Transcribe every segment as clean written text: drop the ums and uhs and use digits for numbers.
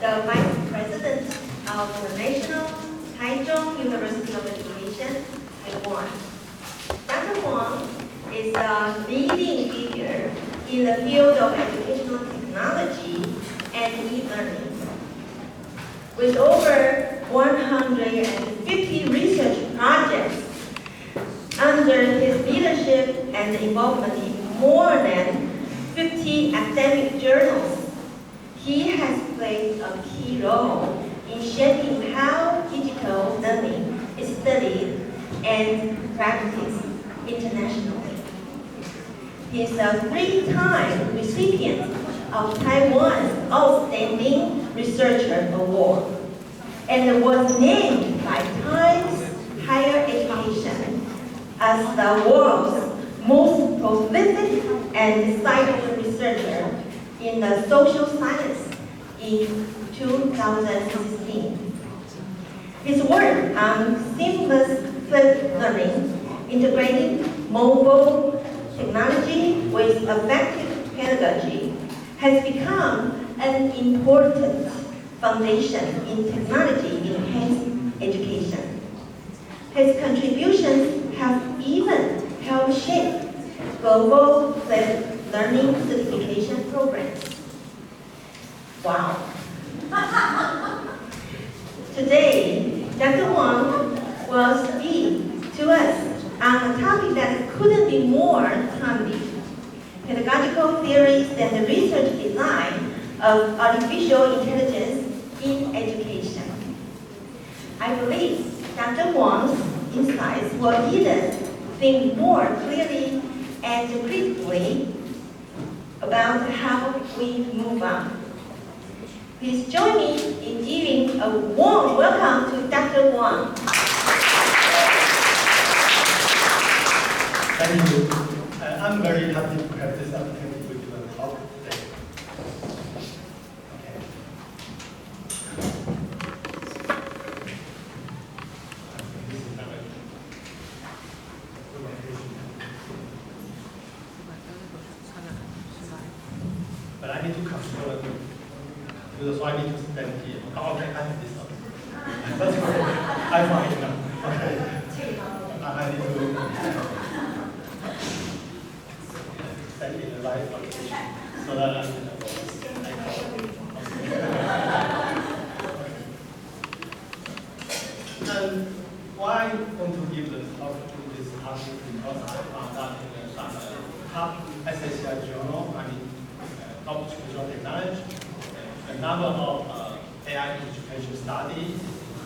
the Vice President of the National Taichung University of Education, Taiwan. Dr. Hwang is a leading figure in the field of educational technology and e-learning. With over 150 research projects under his leadership and involvement in more than 50 academic journals, he has played a key role in shaping how digital learning is studied and practiced internationally. He is a three-time recipient of Taiwan's Outstanding Researcher Award and was named by Times Higher Education as the world's most prolific and insightful researcher in the social science in 2016. His work on seamless flipped learning, integrating mobile technology with effective pedagogy, has become an important foundation in technology-enhanced education. His contributions have even helped shape global flipped learning certification programs. Wow. Today, Dr. Hwang will speak to us on a topic that couldn't be more timely: pedagogical theories and the research design of artificial intelligence in education. I believe Dr. Hwang's insights will lead us to think more clearly and critically about how we move on. Please join me in giving a warm welcome to Dr. Hwang. Thank you. I'm very happy to have this opportunity to give a talk today. Okay. But I need to control it. So I need to stand here. Oh, okay, I have this one. That's okay. I find it now. Okay. I need to stand in the right position so that I can And why I want to give this talk to this topic? Because I found out in some top SSI journal, top educational technology, the number of AI education studies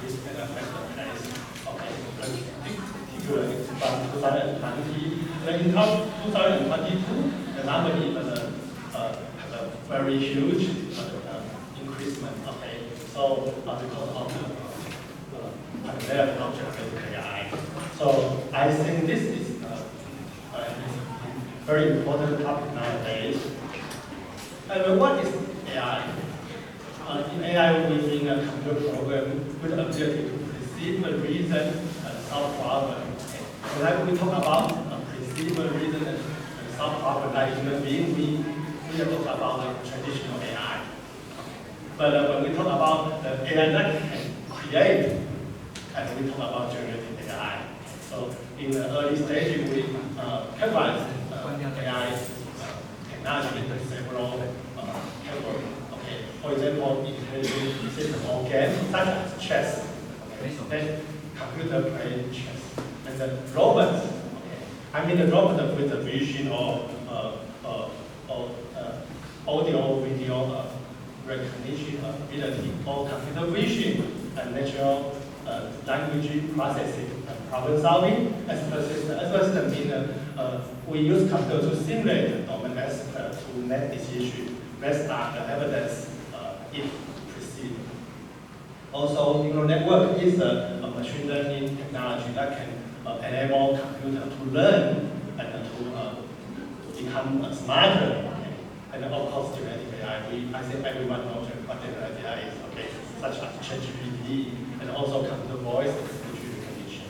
is at a faster pace. Okay, particularly from 2020. Then in 2022, the number even have a very huge increasement. Okay, so because of the their object-based AI. So I think this is a very important topic nowadays. And what is AI? In AI, we mean a computer program with the ability to perceive the reason and solve problems. When we talk about perceive the reason and solve problems, like human beings, we are talking about the traditional AI. But when we talk about the AI that can create, and we talk about generative AI. So in the early stage, we advanced AI technology in several categories. Okay, for example, intelligent system or games such as chess. Okay, then computer play chess, and then robots. Okay, I mean the robot with the vision or audio, video recognition ability, or computer vision and natural language processing and problem solving as well as mean we use computer to simulate the domain expert to make decisions based on the evidence it precedes. Also, neural network is a machine learning technology that can enable computer to learn and to become smarter. Okay. And of course, generative AI. I think everyone knows what generative AI is. Okay, such as ChatGPT and also computer voice and speech recognition.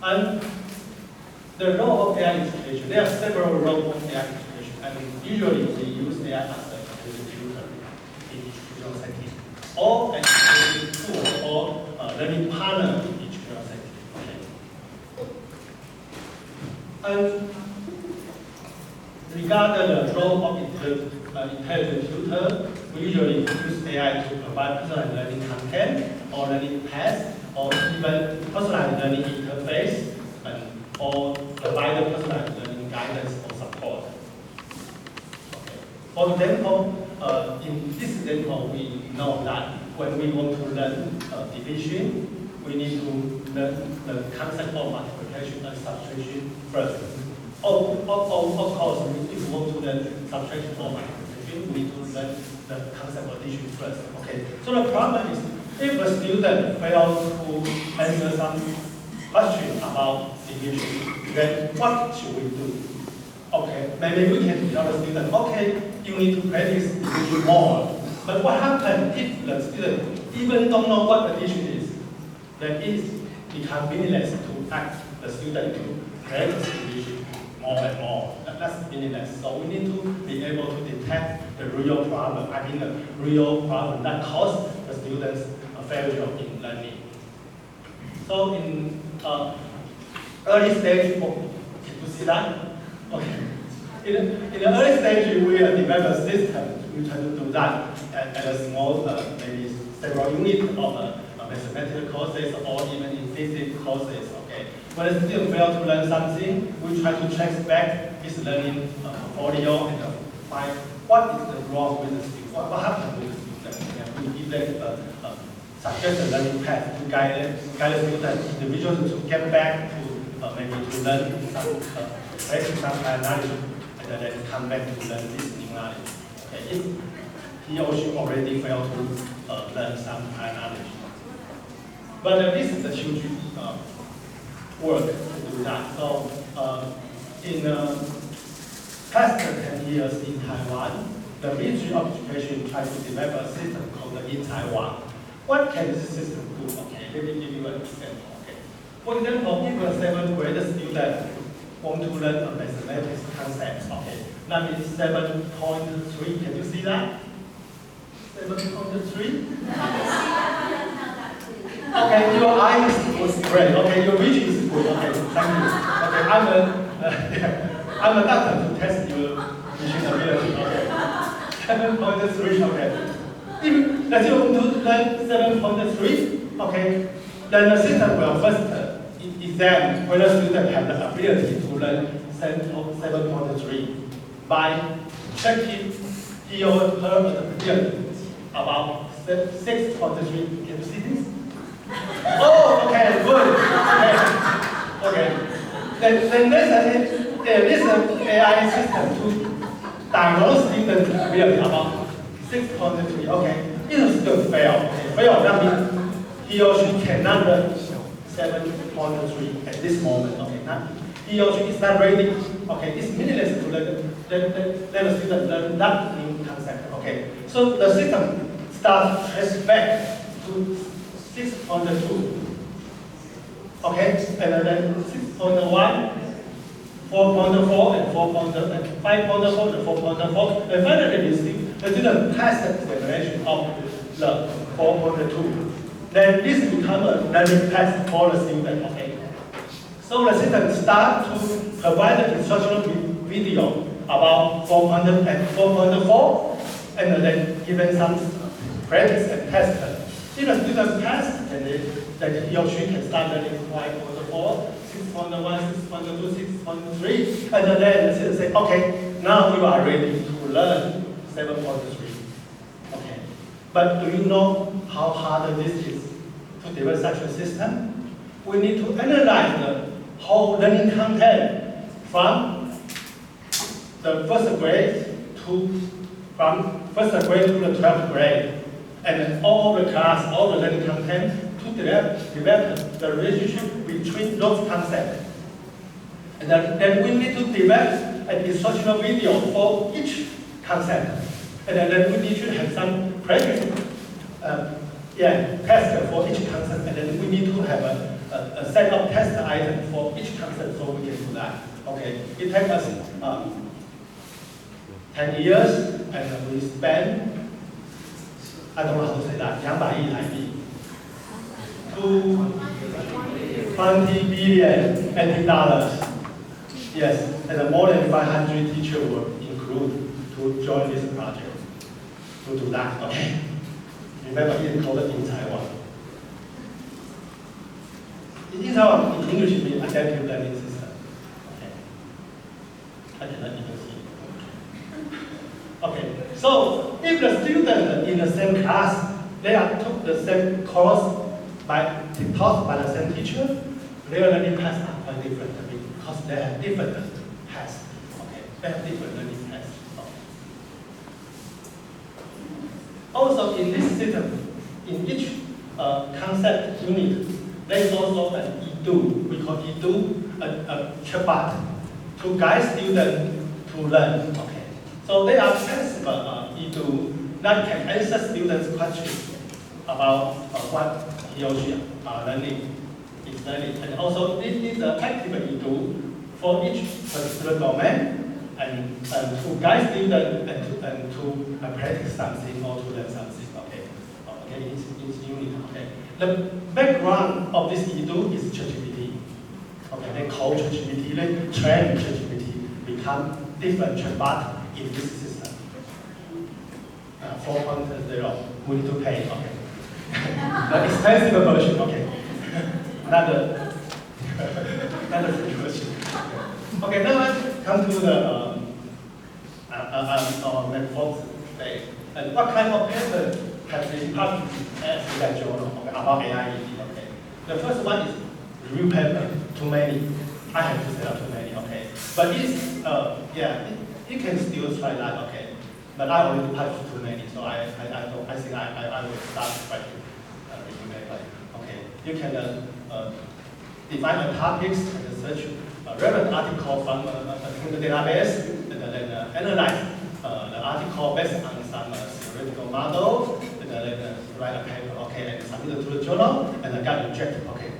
And the role of AI education. There are several roles of AI education, and usually we use AI as a computer tutor in educational setting, or an educational tool or learning partner in educational setting. Okay. And regarding the role of intelligent tutor, we usually use AI to provide personalized learning content or learning paths or even personalized learning interface or provide a personalized learning guidance or support. Okay. For example, in this example, we know that when we want to learn division, we need to learn the concept of multiplication and subtraction first. Of course, if you want to learn subtraction or multiplication, we need to learn the concept of addition first. Okay. So the problem is, if a student fails to answer some question about division, then what should we do? Okay, maybe we can tell the student, okay, you need to practice division more. But what happens if the student even don't know what addition is? Then it becomes meaningless to ask the student to practice division more and more. That's meaningless. So we need to be able to detect the real problem. I mean the real problem that causes the students a failure in learning. So in early stage, can you see that? Okay. In the early stage, we develop a system. We try to do that at a small, maybe several units of mathematical courses or even in physics courses. Okay. When a student fails to learn something, we try to trace back his learning portfolio and find what is the wrong with the student, what happened with the student. And we give them suggest a learning path to guide the student individually to get back to maybe to learn some basic some knowledge and then come back to learn this new knowledge. Okay, if he or she already failed to learn some knowledge. But this is a huge work to do that. So in the past 10 years in Taiwan, the Ministry of Education tried to develop a system called the In Taiwan. What can this system do? Okay, let me give you an example. Okay. For example, if a 7th grade student want to learn a mathematics concept, okay, that means 7.3. Can you see that? 7.3? Okay, your eye was great. Okay, your vision is good. Okay, thank you. Okay, I'm a doctor to test your vision ability. Okay, 7.3. Okay. If let's say you want to learn 7.3, okay, then the system will first examine whether the student has the ability to learn 7.3 by checking he or her ability about 6.3. Can you see this? Oh, okay, good. Okay. Then there's an AI system to diagnose student's ability about 6.3. Okay. If the student fail, that means he or she cannot learn 7.3 at this moment. Okay. Now, he or she is not ready. Okay. It's meaningless to let the student learn that new concept. Okay. So the system starts trace back to 6.2. Okay, and then 6.1, 4.4, and 4.5.4, and 4.4. And finally, you see, the student passed the examination of the 4.2. Then this becomes a learning path for the student. Okay. So the system starts to provide the instructional video about 4.0 and 4.4, and then given some practice and test. If the student passed, then he or she can start learning 5.4, 6.1, 6.2, 6.3, and then the student say, okay, now you are ready to learn 7.3. Okay. But do you know how hard this is to develop such a system? We need to analyze the whole learning content from the first grade to from first grade to the 12th grade. And then all the class, all the learning content to develop the relationship between those concepts. And then we need to develop an instructional video for each concept. And then we need to have some practice, test for each concept. And then we need to have a set of test items for each concept so we can do that. Okay, it takes us 10 years and we spend I don't know how to say that, 200亿台币 to 20 billion NT dollars. Yes, and more than 500 teachers were included to join this project. To do that, okay? Remember, it's coded in Taiwan. In Taiwan, in English, it means adaptive learning system. Okay. I cannot even see. Okay, so if the students in the same class, they are took the same course taught by the same teacher, their learning paths are quite different because they have different paths. Okay, they have different learning paths. Okay. Also, in this system, in each concept unit, there is also an edu. We call edu a chatbot to guide students to learn. Okay. So they are flexible edu that can answer students' questions about what he or she is learning. And also, this is an active edu for each particular domain and to guide students and to practice something or to learn something. Okay. Okay, it's unit. Okay. The background of this edu is ChatGPT. Okay, they call ChatGPT, they train ChatGPT become different chatbot in this system. 4.0, we need to pay. Okay. The expensive version. Okay. Not the free version. Okay, now let's come to the fourth day. And what kind of paper has been published in that journal about AI? Okay. The first one is review paper. Too many. I have to say too many. Okay. But it's you can still try that. Okay. But I already published too many, so I think I will start writing review paper. Okay. You can define a topics and search a relevant article from the database, and then analyze the article based on some theoretical model, and then write a paper, okay, and submit it to the journal, and then get rejected, okay.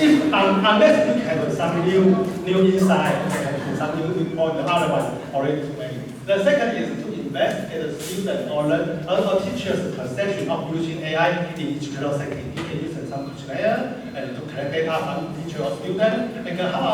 Unless you have some new insight, okay, some new or the other one already too many. The second is to investigate the student or teacher's perception of using AI in educational setting. You can use some questionnaire and to collect data from teacher or student. And how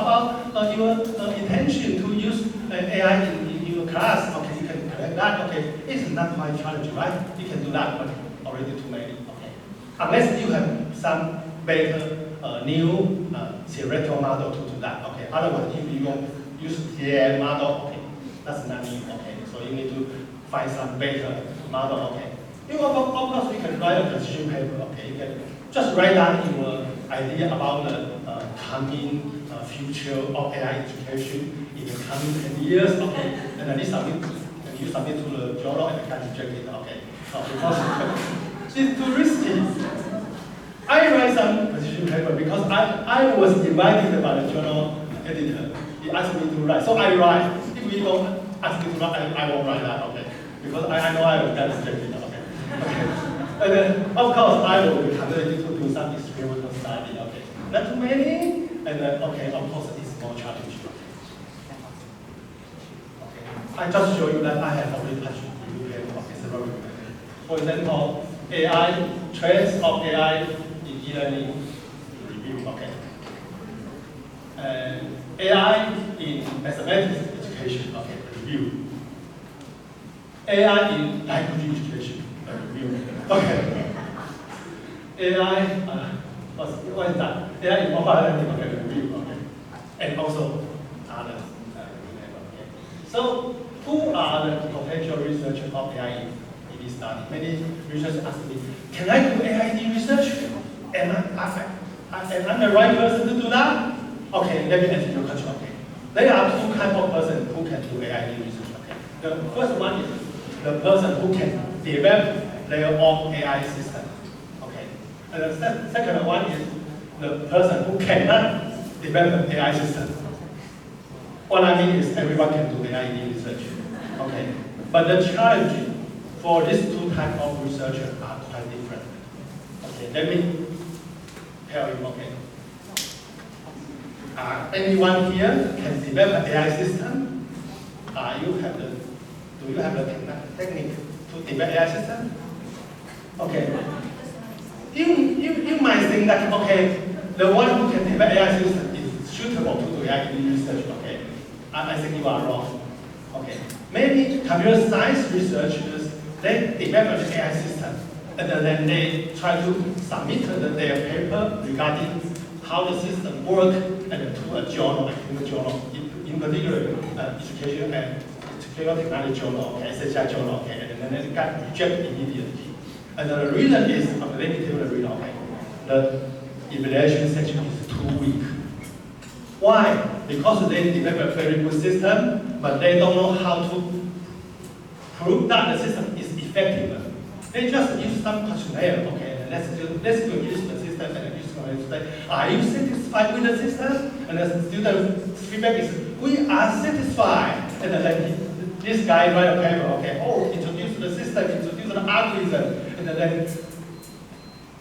about your intention to use AI in your class? Okay, you can collect that. Okay, it's not quite challenging, right? You can do that, but already too many. Okay, unless you have some better new theoretical model to do that. Okay, otherwise if you don't use the model, okay, that's not new. Okay, so you need to find some better model. Okay, of course you can write a decision paper. Okay, you can just write down your idea about the coming future of AI education in the coming 10 years. Okay, and then you submit to the journal and can reject it. Okay, because it's too risky. I write some position paper because I was invited by the journal editor. He asked me to write, so I write. If we don't ask me to write, I won't write that. Okay, because I know I will get rejected. Okay. And then, of course, I will be committed to do some experimental study. Okay, not too many. And then, okay, of course, it's more challenging. Okay, I just show you that I have already touched review paper. Okay, several review paper. For example, AI trends of AI in e-learning review. Okay, and AI in mathematics education. Okay, review. AI in language education. Review. Okay. AI, what is that? AI in mobile learning, okay, review, okay. And also others, okay. So, who are the potential researchers of AI in this study? Many researchers ask me, can I do AI in research? Am I the right person to do that? Okay, let me answer your question, okay. There are two kinds of persons who can do AI in research, okay. The first one is the person who can develop their own AI system. Okay. And the second one is the person who cannot develop an AI system. What I mean is everyone can do AI in research. Okay. But the challenge for these two types of researchers are quite different. Okay, let me tell you, okay. Anyone here can develop an AI system? Do you have the technique to develop AI system? Okay. You might think that, okay, the one who can develop AI system is suitable to do AI research, okay. I think you are wrong. Okay. Maybe computer science researchers, they develop an AI system, and then they try to submit their paper regarding how the system works and to a journal, academic journal, in particular education and educational technology journal, okay, SHI journal, okay, and then it got rejected immediately. And the reason is, let me tell you the reason, okay, the evaluation section is too weak. Why? Because they develop a very good system, but they don't know how to prove that the system is effective. They just use some questionnaire, okay, and let's go use the system and use the say, are you satisfied with the system? And the student's feedback is, we are satisfied. And then this guy write a paper, okay, oh, introduce the system, introduce the algorithm, and then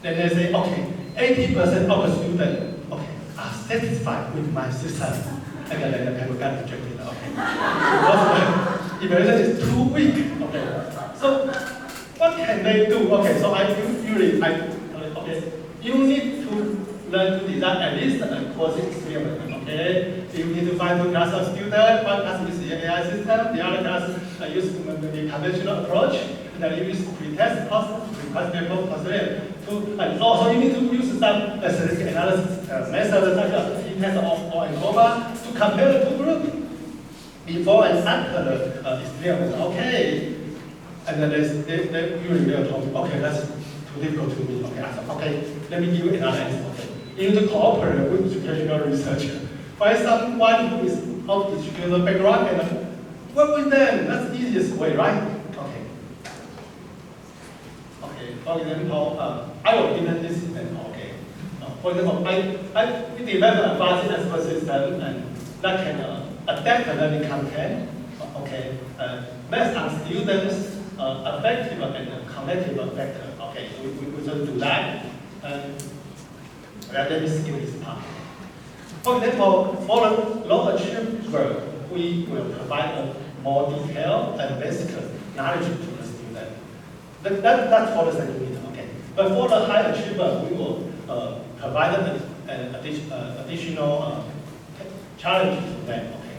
they say, okay, 80% of the students, okay, are satisfied with my system. And then the paper got rejected, okay. Because the evaluation is too weak, okay. So what can they do? Okay, so okay, you need to learn to design at least a course experiment, okay? You need to find two classes of students, one class uses the AI system, the other class uses the conventional approach, and then you use pretest process, and also you need to use some statistical analysis methods such as t-test or ANCOVA to compare the two groups before and after the experiment. Okay, and then they usually will tell me, okay, that's too difficult to me. Okay, I said, okay, let me give you another answer. Okay, you need to cooperate with educational researcher. Find someone who is of educational background and work with them. That's the easiest way, right? Okay. Okay. For example, I will give this example. Okay. For example, we develop a fuzzy expert system and that can adapt the learning content. Okay. Based on students' affective and cognitive factor. Okay. We just do that. Let me skip this part. For example, for the low achiever, we will provide a more detailed and basic knowledge to the student. That's for the second unit, okay. But for the high achiever, we will provide an additional challenge to them, okay.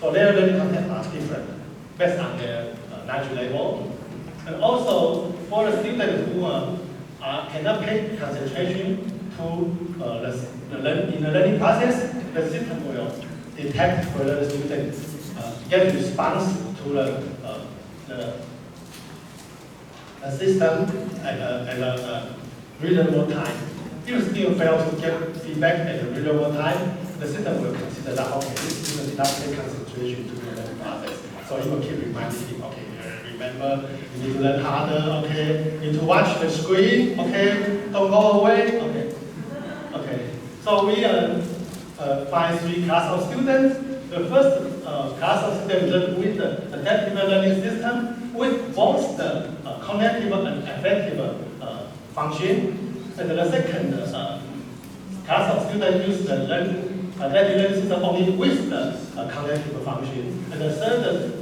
So their learning content are different based on their knowledge level. And also, for the students who cannot pay concentration to in the learning process, the system will detect whether the student get response to the system at a reasonable time. If you still fail to get feedback at a reasonable time, the system will consider that, okay, this student did not pay concentration to the learning process. So it will keep reminding him, okay, remember, you need to learn harder, okay, you need to watch the screen, okay, don't go away, okay. Okay, so we find three classes of students. The first class of students learn with the adaptive learning system with both the cognitive and affective function. And the second class of students use the adaptive learning system only with the cognitive function. And the third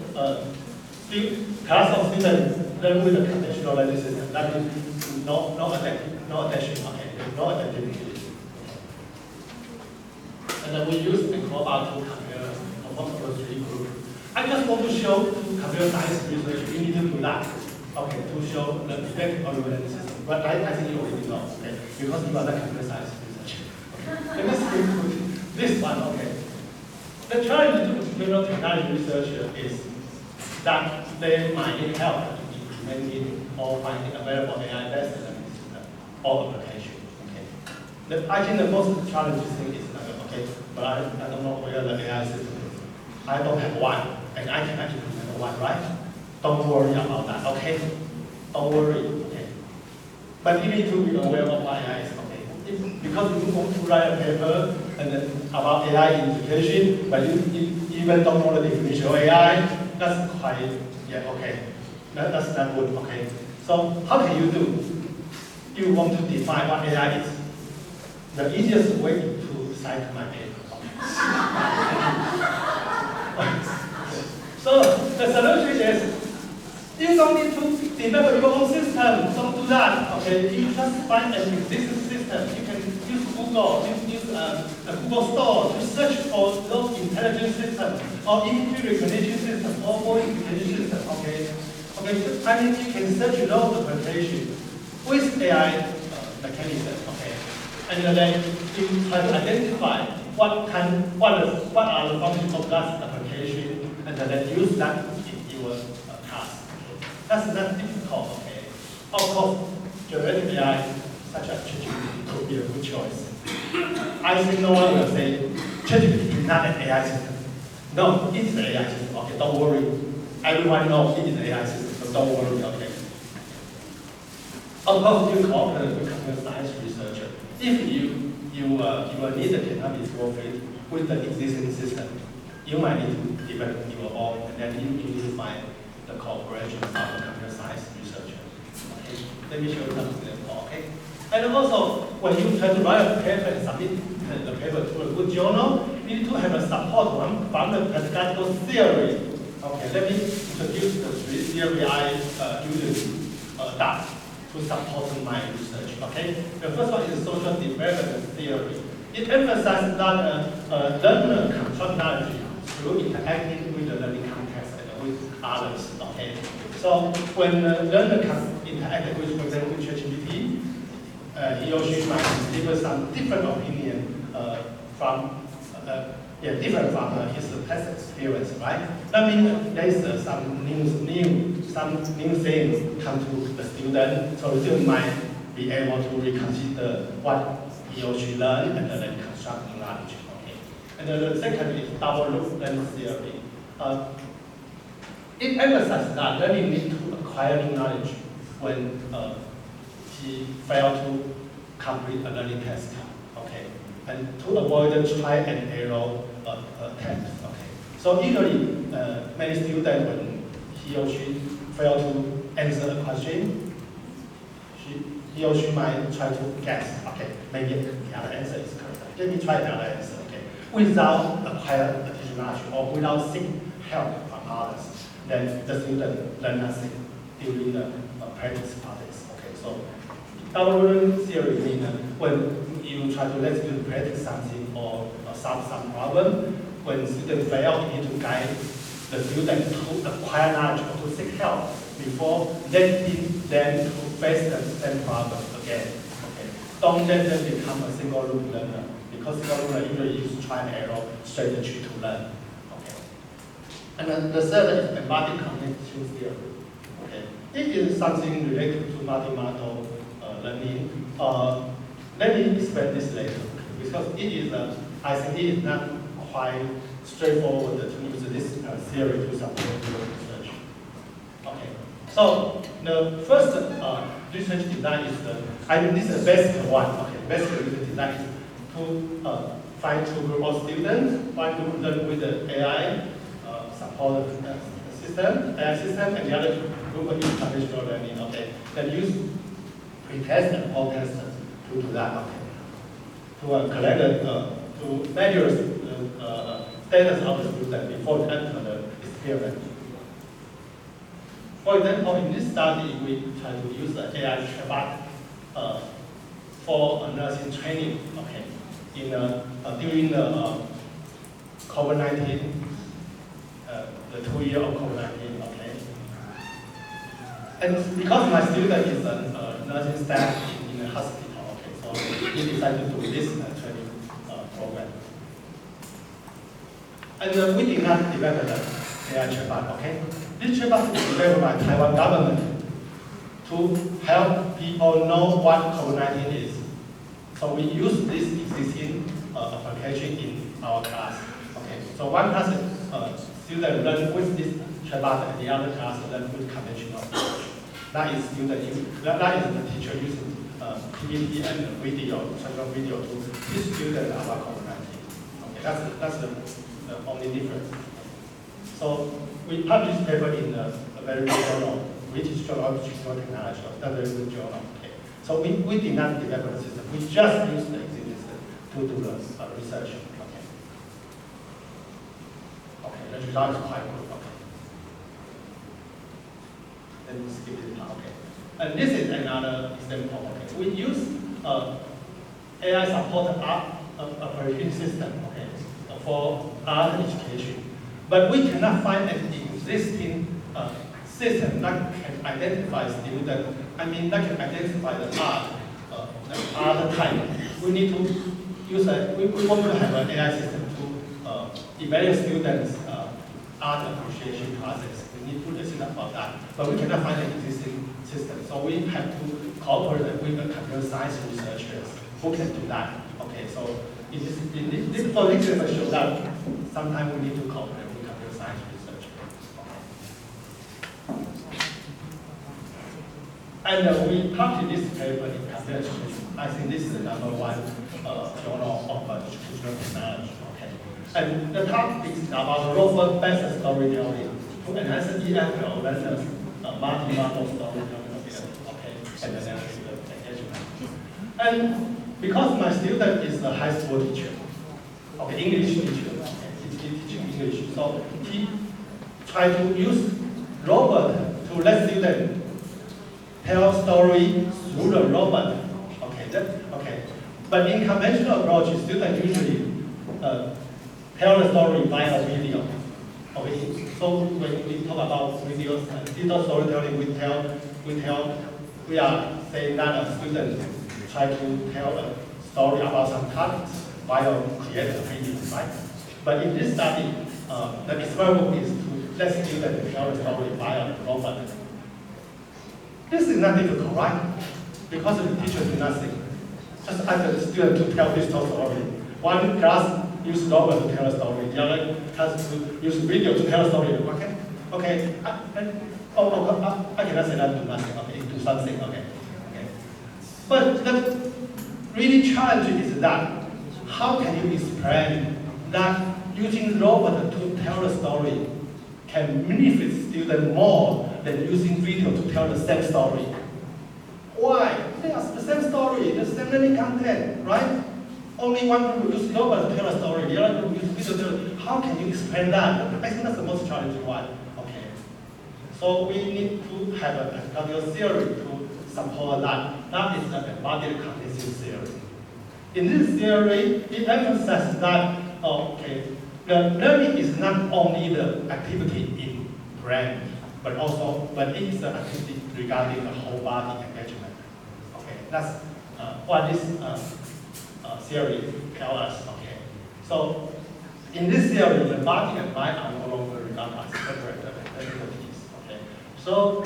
class of students learn with the conventional learning system. That means no adaptation, okay, no adaptivity. And then we use ANCOVA to compare amongst those three groups. I just want to show to computer science research, you need to do that, okay, to show the effect of the learning system. But I think you already know, okay, because you are the computer science research. Okay. Let me skip to this one, okay. The challenge to computer technology research is that they might need help in implementing or finding available AI-based learning system or application. Okay. I think the most challenging thing is okay, but I don't know where the AI system is. I don't have one, and I can actually implement one, right? Don't worry about that, okay? Don't worry, okay? But you need to be aware of what AI is, okay? Because you want to write a paper and then about AI in education, but you even don't know the definition of AI, that's quite, yeah, okay. That's not good, okay? So how can you do? You want to define what AI is. The easiest way to cite my paper. So the solution is, you don't need to develop your own system, don't do that. Okay, you just find an existing system. You can use Google, use the Google Store to search for those intelligent systems, or image recognition system, or voice recognition system. Okay, I mean you can search those applications with AI mechanism. Okay, and then you try to identify what are the functions of that application, and then use that in your task. That's not difficult, okay? Of course, generative AI, such as ChatGPT, could be a good choice. I think no one will say ChatGPT is not an AI system. No, it is an AI system, okay? Don't worry. Everyone knows it is an AI system, so don't worry, okay? Of course, you cooperate with computer science researcher. If you will need the capability to work with the existing system, you might need to develop your own, and then you need to find the cooperation of the computer science researcher. Okay, let me show you some example. Okay, and also when you try to write a paper and submit the paper to a good journal, you need to have a support one from the pedagogical theory. Okay, let me introduce the three theory I usually adopt to support my research. Okay, the first one is social development theory. It emphasizes that learner construct knowledge through interacting with the learning context and with others. Okay, so when the learner interact with, for example, with ChatGPT, he or she might deliver some different opinion from different from his past experience, right? That means there is some new things come to the student, so the student might be able to reconsider what he or she learned and then construct new knowledge. Okay. And the second is double loop learning theory. It emphasizes that learning needs to acquire new knowledge when he failed to complete a learning task. Okay, and to avoid the try and error attempts. Okay, so usually many students when he or she fail to answer a question, he or she might try to guess. Okay, maybe the other answer is correct. Let me try the other answer. Okay, without acquire additional knowledge or without seeking help from others, then the student learn nothing during the practice process. Okay, so double learning theory means when you try to let students practice something or solve some problem, when students fail, you need to guide the student to acquire knowledge or to seek help before letting them to face the same problem again. Okay, don't let them become a single loop learner, because single loop learner usually use try and error strategy to learn. Okay, and then the third is embodied cognition theory. Okay, it is something related to multi-model learning. Let me explain this later, because it is, I think it is not quite straightforward to use this theory to support your research. Okay, so the first research design is this is the basic one. Okay, basic research design is to find two groups of students. One group learn with the AI support system, AI system, and the other group use conventional learning. Okay, then use pre-test and post-test to do that. Okay, to collect to measure the status of the student before they enter the experiment. For example, in this study, we try to use the AI chatbot for nursing training. Okay, during the COVID-19, the 2 year of COVID-19. Okay, and because my student is a nursing staff in a hospital, okay, so he decided to do this training program. And we did not develop the AI chatbot. Okay, this chatbot is developed by Taiwan government to help people know what COVID-19 is. So we use this existing application in our class. Okay, so one class student learn with this chatbot, and the other class learn with conventional approach. That is the teacher using PPT and video, transfer video to teach students about COVID-19. Okay, that's the only difference. So we published paper in a very good journal, British Journal of Digital Technology, a very good journal. Okay. So we did not develop a system. We just used the existing system to do the research. Okay. Okay, the result is quite good. Okay. Let me skip this part. Okay. And this is another example. Okay. We use AI supported operating system. Okay. For art education, but we cannot find an existing system that can identify student. that can identify the art type. We need to use we want to have an AI system to evaluate students' art appreciation process. We need to listen about that, but we cannot find an existing system. So we have to cooperate with the computer science researchers who can do that. Okay, so in this for this paper show that sometimes we need to cooperate with computer science researchers. And we published this paper in computer education. I think this is the #1 journal of educational technology. Okay, and the topic is about robot-based storytelling to enhance EFL learners' multi-model storytelling ability. Okay, and the engagement. And because my student is a high school teacher, okay, English teacher, okay, he's teaching English, so he tried to use robot to let students tell story through the robot. Okay. But in conventional approach, students usually tell the story via video. Okay. So when we talk about videos, digital storytelling, we are saying that a student try to tell a story about some topics while create a video, right? But in this study, the experiment is to let students tell the story via robot. This is not difficult, right? Because the teacher do nothing. Just ask the student to tell this story. One class use robot to tell a story, the other class to use video to tell a story. Okay. I cannot say that do nothing. Okay, do something. Okay. But the really challenge is that how can you explain that using robot to tell a story can benefit students more than using video to tell the same story? Why? They are the same story, the same learning content, right? Only one group use robot to tell a story, the other group use video to tell. How can you explain that? I think that's the most challenging one. Okay. So we need to have a pedagogical theory to support that. That is the embodied cognitive theory. In this theory, it emphasizes that the learning is not only the activity in brain, but it is the activity regarding the whole body engagement. Okay, that's what this theory tells us. Okay, so in this theory, the body and mind are no longer regarded as separate entities. Okay, so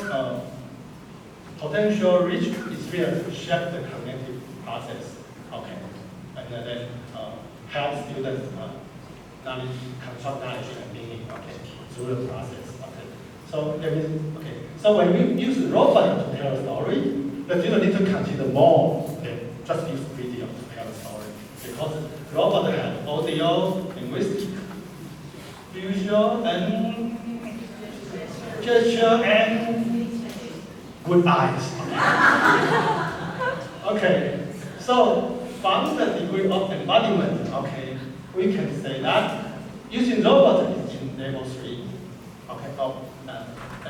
potential rich experience shape the cognitive process. Okay, and then help students construct knowledge and meaning. Okay, through the process. Okay, so that means So when we use robot to tell a story, the student need to consider more than just use video to tell a story, because robot have audio, linguistic, visual, and gesture, and good eyes. Okay, so from the degree of embodiment, we can say that using robot is in level 3, of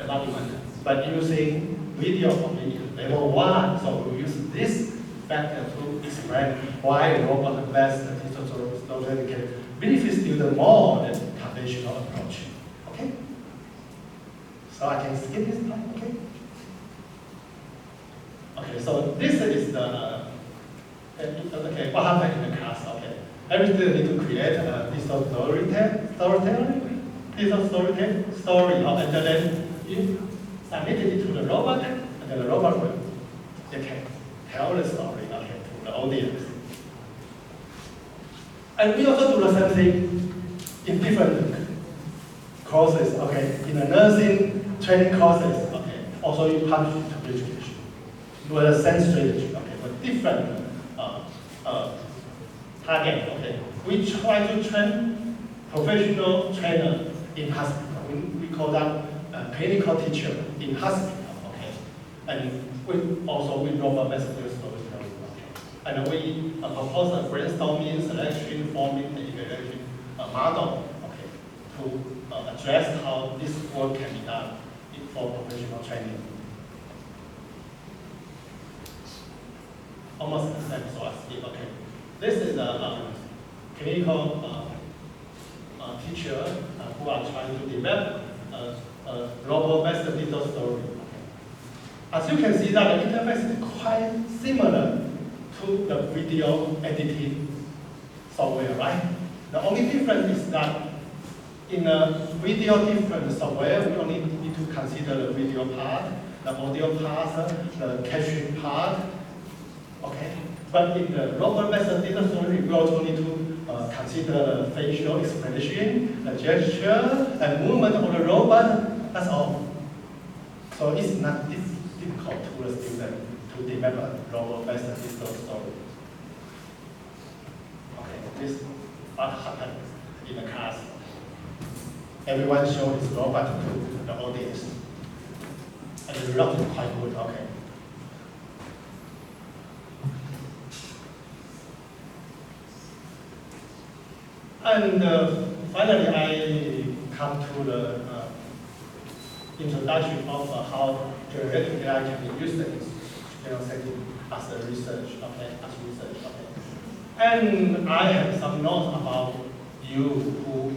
embodiment, but using video only in level 1. So we use this factor to explain why robot-based digital storytelling can benefit students more than conventional approach. Okay, so I can skip this part. Okay, so this is the what happened in the class. Every student need to create a digital storytelling, and then you submit it to the robot, and then the robot will tell the story to the audience. And we also do the same thing in different courses. In the nursing training courses. Also in public education. Do the same strategy. But different target. We try to train professional trainer in hospital. We call that clinical teacher in hospital. And we also robot-based storytelling. And we propose a brainstorming, selection, forming, and evaluation model. To address how this work can be done for professional training. almost the same. So I see, okay, this is a clinical teacher who are trying to develop a global-based digital story. As you can see, that the interface is quite similar to the video editing software, right? The only difference is that in a video different software, we only need to consider the video part, the audio part, the caption part, okay? But in the global-based digital story, we also need to consider the facial expression, the gesture, and movement of the robot. That's all. So it's not difficult to the student to develop a global-based digital story. Okay, this is what happens in the class. Everyone shows his robot to the audience. And the result is quite good, okay. And finally, I come to the introduction of how generative AI can be used in educational setting as a research, okay, okay. And I have some notes about you who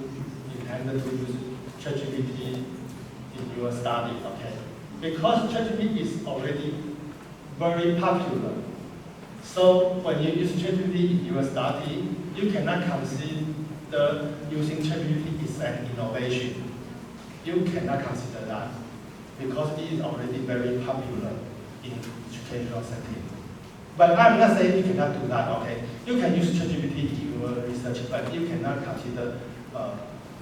intended to use ChatGPT in your study, okay. Because ChatGPT is already very popular. So when you use ChatGPT in your study, you cannot consider using ChatGPT is an innovation. You cannot consider that because it is already very popular in educational setting. But I'm not saying you cannot do that, okay? You can use ChatGPT in your research, but you cannot consider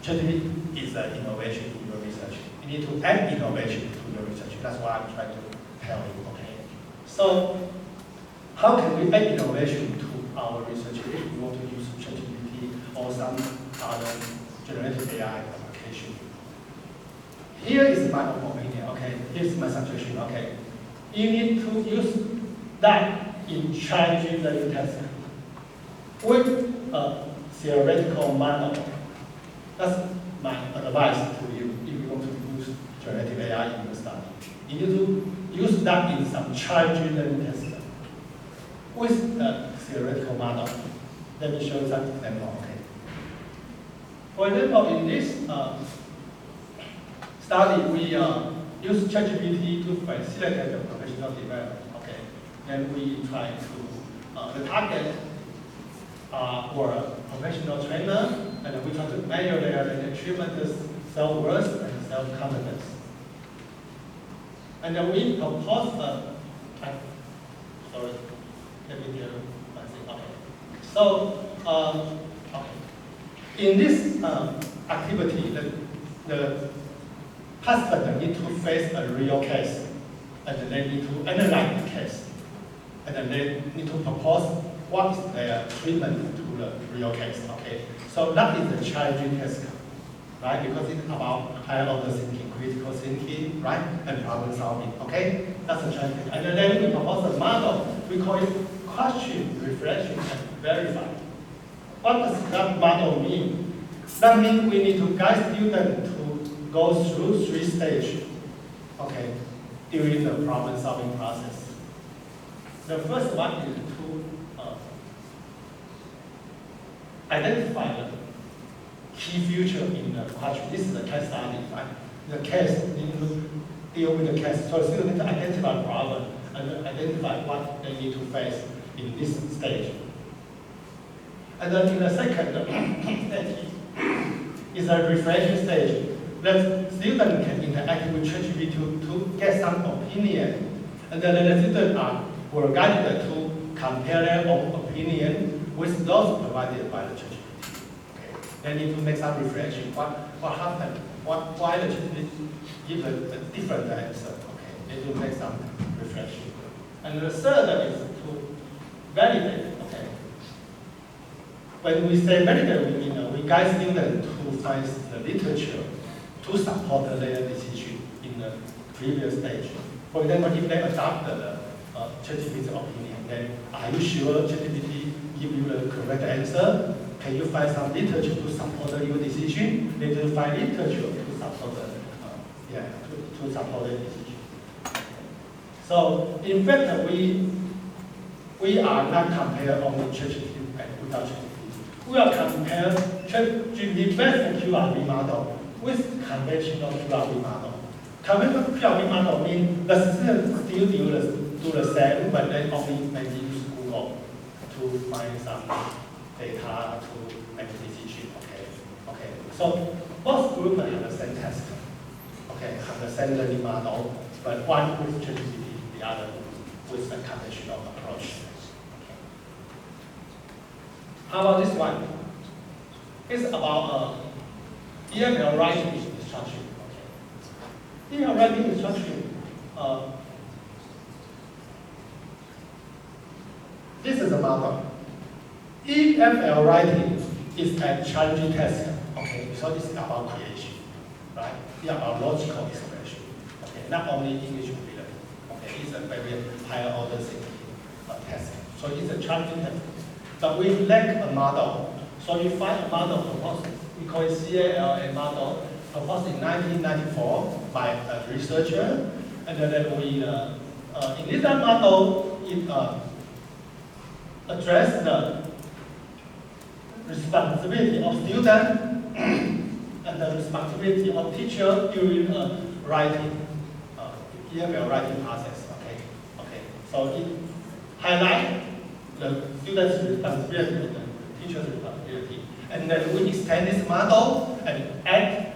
ChatGPT is an innovation in your research. You need to add innovation to your research. That's what I'm trying to tell you, okay? So, how can we add innovation to our research if we want to use ChatGPT or some other generative AI application? Here is my opinion, okay? Here's my suggestion, okay? You need to use that in challenging learning task with a theoretical model. That's my advice to you if you want to use generative AI in your study. You need to use that in some challenging learning task with a theoretical model. Let me show you some example, okay? For example, in this study, we use ChatGPT to facilitate the professional development, okay? Then we try to, the target were a professional trainer, and we try to measure their achievement, self-worth, and self-confidence. And then we propose sorry, let me do one thing, okay. So, okay. In this activity, the participant need to face a real case, and they need to analyze the case, and then they need to propose what is their treatment to the real case, okay? So that is the challenging task, right? Because it's about higher order thinking, critical thinking, right? And problem solving, okay? That's the challenging. And then we propose a model. We call it question, reflection, and verify. What does that model mean? That means we need to guide students to go through 3 stages, okay, during the problem solving process. The first one is to identify the key feature in the question. This is the case study, right? The case, you need to deal with the case. So students need to identify the problem and identify what they need to face in this stage. And then in the second stage is a reflection stage. The student can interact with ChatGPT to get some opinion. And then the students were guided to compare their own opinion with those provided by the ChatGPT. Okay. They need to make some reflection. What happened? Why the ChatGPT give a different answer? Okay. They need to make some reflection. And the third is to validate. Okay. When we say validate, we mean we guide students to find the literature to support their decision in the previous stage. For example, if they adopt the ChatGPT's opinion, then are you sure ChatGPT give you the correct answer? Can you find some literature to support your decision? They will find literature to support to support the decision. So in fact, we we are not compare only ChatGPT and without ChatGPT. We are compare ChatGPT based QRV model with conventional QRV model. Conventional QRV model means the student still do the same, but they only maybe use Google to find some data to make a decision. Okay. So both groups have the same test. Okay, have the same learning model, but one with ChatGPT, the other with the conventional approach. Okay. How about this one? It's about EML writing instruction. Okay. EML writing instruction. This is the model. EML writing is a challenging task. Okay, so it's about creation, right? It's about logical expression. Okay, not only English ability. Okay, it's a very higher order thinking task. So it's a challenging task. But we lack a model. So we find a model proposed. We call it CALA model, proposed in 1994 by a researcher. And then we, in this model, it addressed the responsibility of student and the responsibility of teacher during writing, EML writing process. Okay. So it highlights the student's responsibility and the teacher's responsibility, and then we extend this model and add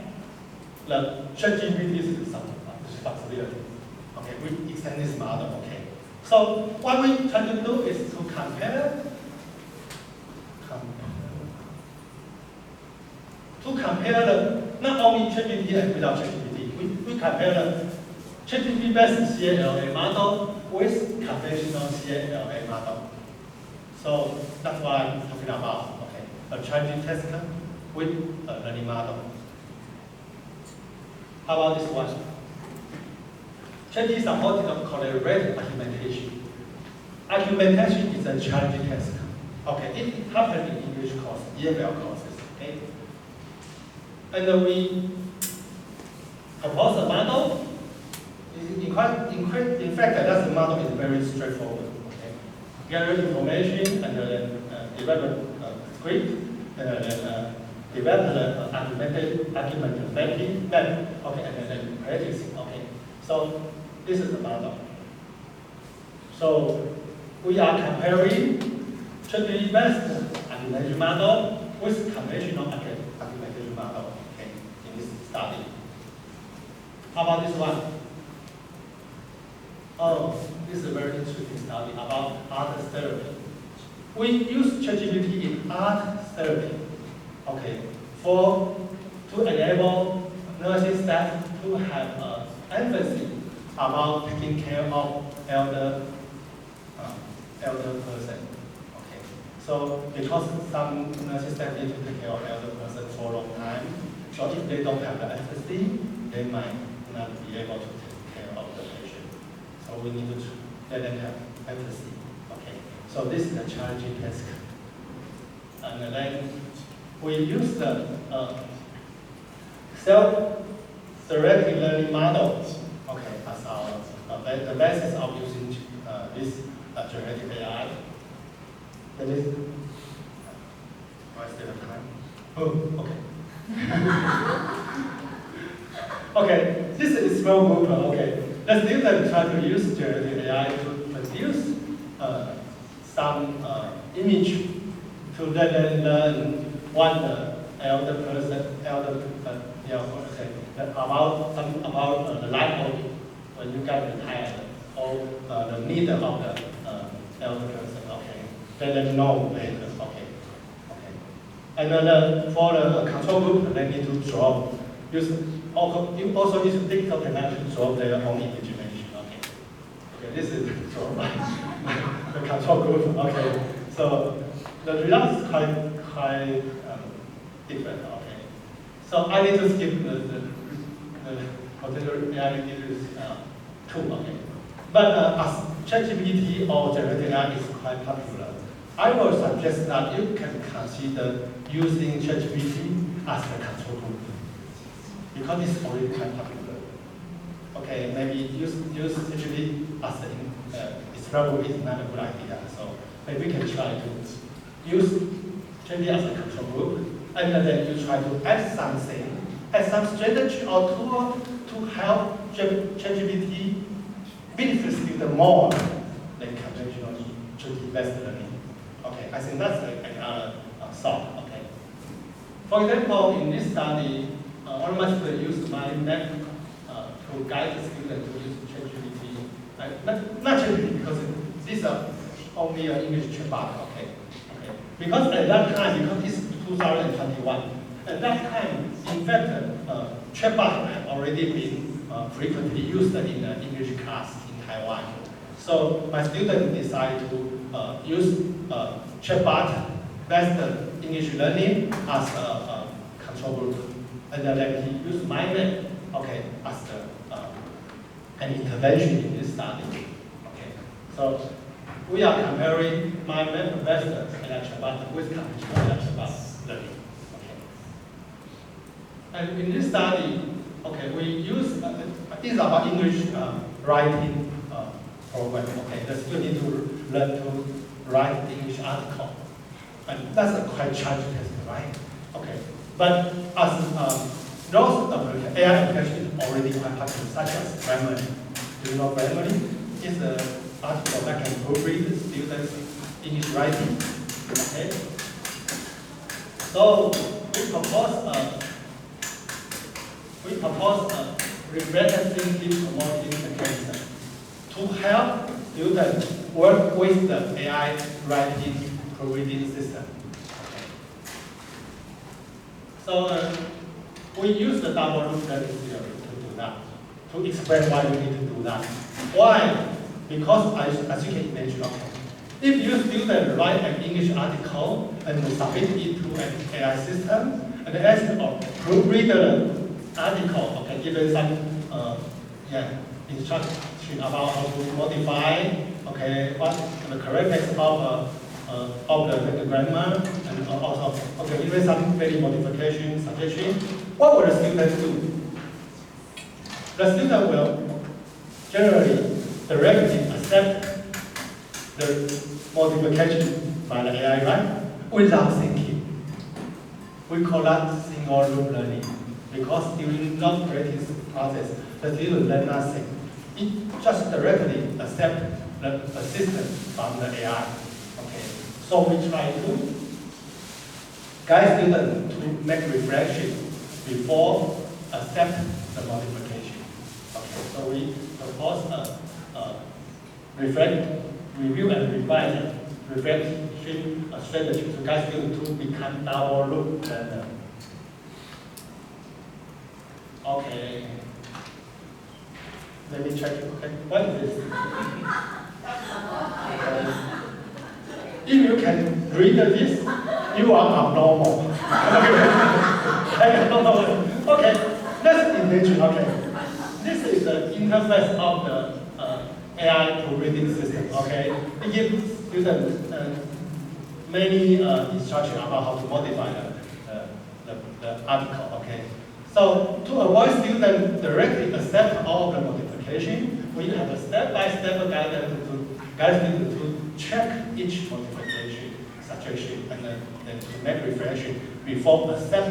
the ChatGPT's responsibility. Okay, we extend this model. Okay. So what we try to do is to compare the, not only ChatGPT and without ChatGPT. We compare the ChatGPT-based CALA model with conventional CALA model. So that's what I'm talking about. Okay, a challenging task with a learning model. How about this one? ChatGPT supported collaborative argumentation. Argumentation is a challenging task. Okay, it happens in English course, EML courses. Okay, and we propose a model. In fact, that model is very straightforward. Okay, gather information and then develop a script and then develop the argument banking. Then okay, and then practicing. Okay, so this is the model. So we are comparing ChatGPT-based argumentation model with conventional argumentation model. Okay, in this study. How about this one? Oh, this is a very interesting study about art therapy. We use ChatGPT in art therapy. Okay, to enable nursing staff to have empathy about taking care of elder person. Okay, so because some nursing staff need to take care of elder person for a long time, so if they don't have the empathy, they might not be able to take care of the patient. So we need to let them have empathy. Okay, so this is a challenging task. And then we use the self-directed learning model, okay, as our the basis of using this generative AI. That is, I still have time. Oh, okay. Okay, this is small group. Okay, the students try to use generative AI to produce some image to let them learn what the elder person, about the life of when you get retired, or the need of the elder person. Okay, let them know later. Okay. And then for the control group, they need to draw. You also use digital technology to draw their own imagination. Okay, this is drawn by the control group. Okay, so the result is quite different. Okay, so I need to skip the potential reality tool. Okay, but as ChatGPT or generative AI is quite popular, I will suggest that you can consider using ChatGPT as the control group because it's already quite popular. Okay, maybe use ChatGPT as the probably is not a good idea. So maybe we can try to use JD as a control group, and then you try to add something, add some strategy or tool to help ChatGPT benefit students more than conventional GPT-based learning. Okay, I think that's another thought. Okay. For example, in this study, one of my students used mind map to guide the student to use ChatGPT. Not ChatGPT because these are only an English chatbot. Okay. Because at that time, because it's 2021, at that time, in fact, chatbot had already been frequently used in English class in Taiwan. So my student decided to use chatbot-based English learning as a control group, and then he used mind map, okay, as an intervention in this study. Okay, so we are comparing mind map-based chatbot with conventional chatbot learning. Okay, and in this study, okay, we use these are about English writing program. Okay, the student need to learn to write English article, and that's a quite challenging test, right? Okay, but as those AI applications already quite popular, such as Plenary. Do you know Plenary? It's an article that can proofread students' English writing. Okay, so we propose reflective thinking promoting mechanism to help students work with the AI writing proofreading system. Okay. So we use the double loop learning theory to do that, to explain why we need to do that. Why? Because as you can imagine, okay, if your student write an English article and submit it to an AI system, and ask to proofread the article, okay, given some instruction about how to modify, okay, what the correctness of the grammar, and also, okay, even some very modification suggestion. What will the student do? The student will generally directly accept the modification by the AI, right? Without thinking. We call that single loop learning, because during non-practice process, the student learn nothing. It just directly accept the assistance from the AI. Okay, so we try to guide students to make reflection before accept the modification. Okay, so we propose review and revise reflection strategy to guide students to become double loop learner. Okay. Let me check. Okay, what is this? Okay. If you can read this, you are abnormal. I don't know. Okay, let's imagine. Okay, this is the interface of the AI proofreading system. Okay, it gives students many instructions about how to modify the article. Okay. So to avoid students directly accept all the modification, we have a step-by-step guidance to guide students to check each modification suggestion and then to make reflection before accept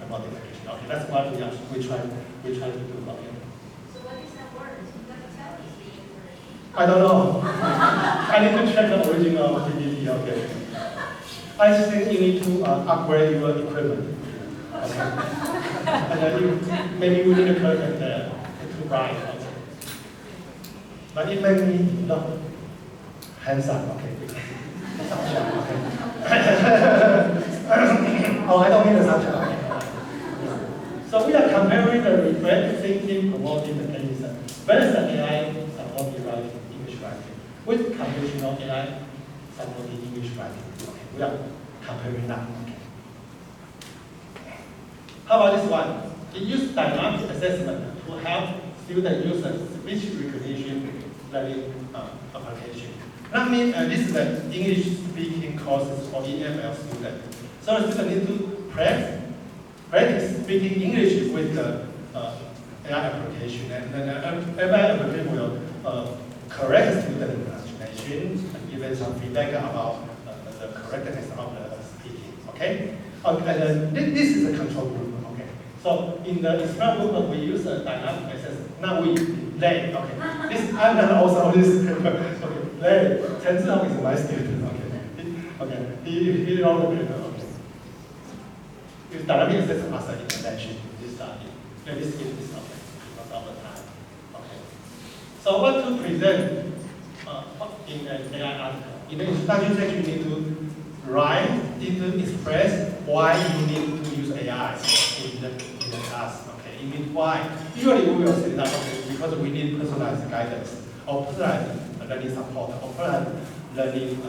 the modification. Okay, that's what we try to do. Okay. So what is that word? Tell us the information. I don't know. I need to check the original PPT. Okay. I think you need to upgrade your equipment. Okay. And then maybe we need a curtain there to write. Okay. But it made me look handsome. Okay. Okay. Oh, I don't mean the subject. Okay. So we are comparing the reflective thinking promoting mechanism versus AI supporting writing, English writing, with conventional AI supporting English writing. Okay. We are comparing that. Okay. How about this one? It uses dynamic assessment to help students use a speech recognition learning application. That means this is the English speaking courses for EFL students. So the student needs to practice speaking English with the AI application, and then AI application will correct student pronunciation. question and give some feedback about the correctness of the speaking. Okay? And this is a control group. Okay. So in the experiment group, we use a dynamic access. Now we lay. Okay. This I'm not also this paper. Okay. Lay. Chen Zihong is my student. Okay. He wrote the paper. Okay. With dynamic access as an intervention in this study. Let me skip this topic because of the time. Okay. So what to present in an AI article? In the introduction section, you need to write, need to express why you need to use AI in the class. Okay, you need why. Usually we will say that okay, because we need personalized guidance or personalized learning support or personalized learning,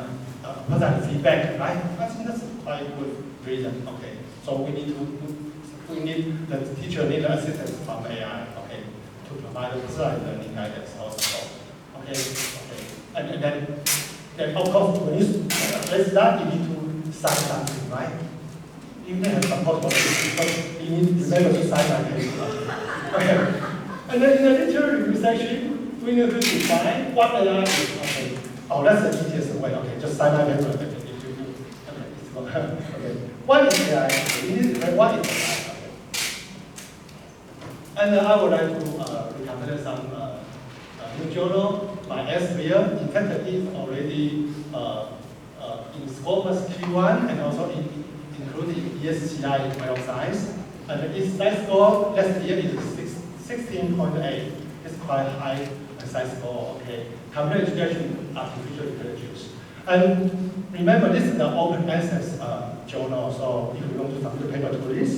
personalized feedback, right? I think that's quite a good reason. Okay, so we need the teacher need assistance from AI. Okay, to provide personalized learning guidance or support. Okay, and then of course when you let's start, you need to sign something, right? You may have support for this, but you need to remember to sign something. Okay. And then in the literature review section, we need to define what AI is. Okay. Oh, that's the easiest way. Okay, just sign my paper. Okay. Okay. What is AI? You need to define what is AI. Okay. And I would like to recommend some new journal. My Elsevier, in fact, it is already in Scopus Q1 and also including ESCI in bioscience. And its size score last year is 16.8. It's quite high size score, okay. Compared to artificial intelligence. And remember, this is the open access journal, so if you want to submit a paper to this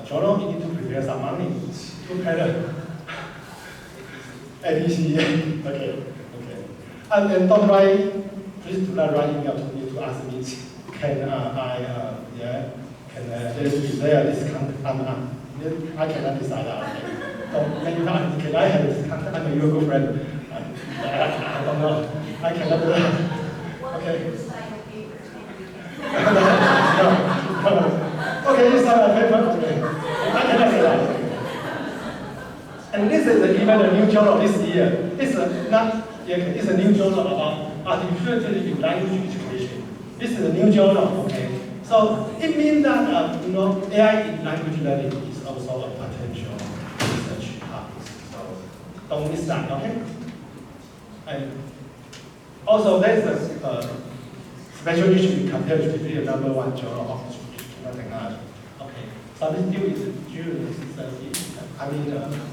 journal, you need to prepare some money to pay the ADC. Okay. And then don't write, please do not write email to me to ask me, can is there a discount? I cannot decide that. So maybe can I have a discount? I'm your good friend. I don't know. I cannot do that. Okay. No. Okay, you sign a paper. Okay. I cannot say that. And this is even a new journal this year. It's a new journal about artificial intelligence in language education. This is a new journal, okay? So it means that AI in language learning is also a potential research topic. So don't miss that, okay? And also there's a special issue compared to the number one journal of educational technology. Okay. So this due is June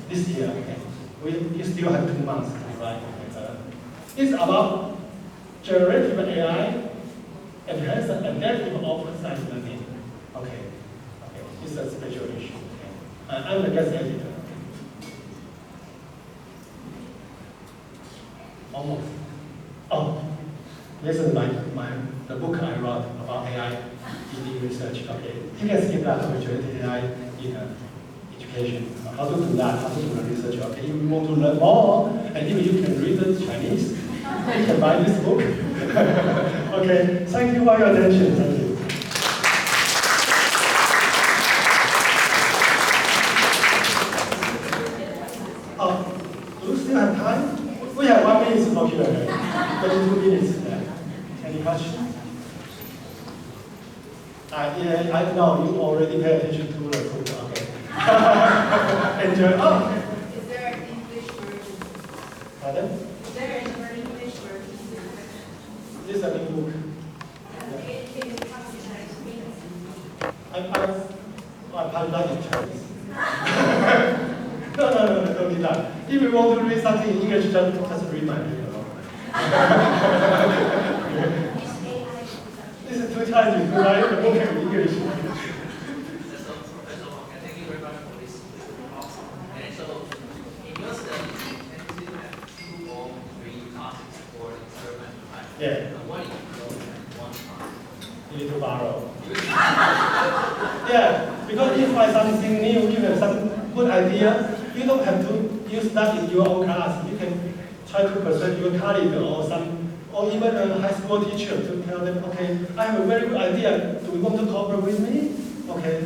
this year, okay. We still have 2 months to write. Okay. It's about generative AI enhance the adaptive open science learning. Okay. It's a special issue. Okay. I'm the guest editor. Almost. Oh, this is the book I wrote about AI in research. Okay. You can skip that for generative AI in education. How to do that? How to do the research? Okay. If you want to learn more, and if you can read the Chinese, you can buy this book. Okay, thank you for your attention. Thank you. Do you still have time? We have 1 minute for Q&A. 22 minutes. Any questions? Yeah, I know you already pay attention to the book. Okay. Enjoy. Oh. Is there an English version? Pardon? Is there an English version? This is a new book. I apologize in Chinese. No, don't need that. If you want to read something in English, just read my paper. This is too challenging to write a book in English. Thank you very much for this talk. And so, in your study, you have 2 or 3 topics for experiment, right? Yeah. And what if you don't have 1 topic? You need to borrow. Yeah, because if you find something new, you have some good idea, you don't have to use that in your own class. You can try to persuade your colleague or even a high school teacher to tell them, okay, I have a very good idea. Do you want to cooperate with me? Okay,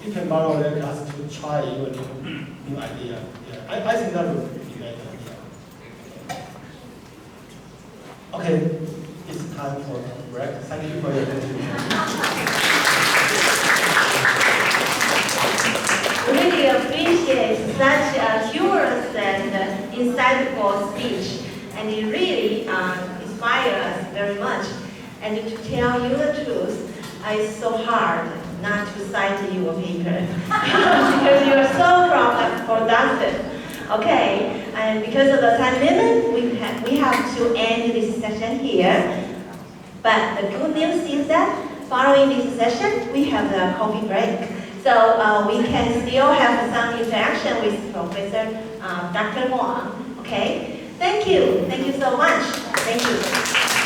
you can borrow their class to try your new idea. Yeah, I think that would be a great idea. Okay, it's time for a break. Thank you for your attention. Really appreciate such a humorous and insightful speech, and it really inspires us very much. And to tell you the truth, it's so hard not to cite your paper because you're so productive. Okay, and because of the time limit, we have to end this session here. But the good news is that following this session, we have the coffee break. So we can still have some interaction with Professor Dr. Hwang. Okay, thank you so much. Thank you.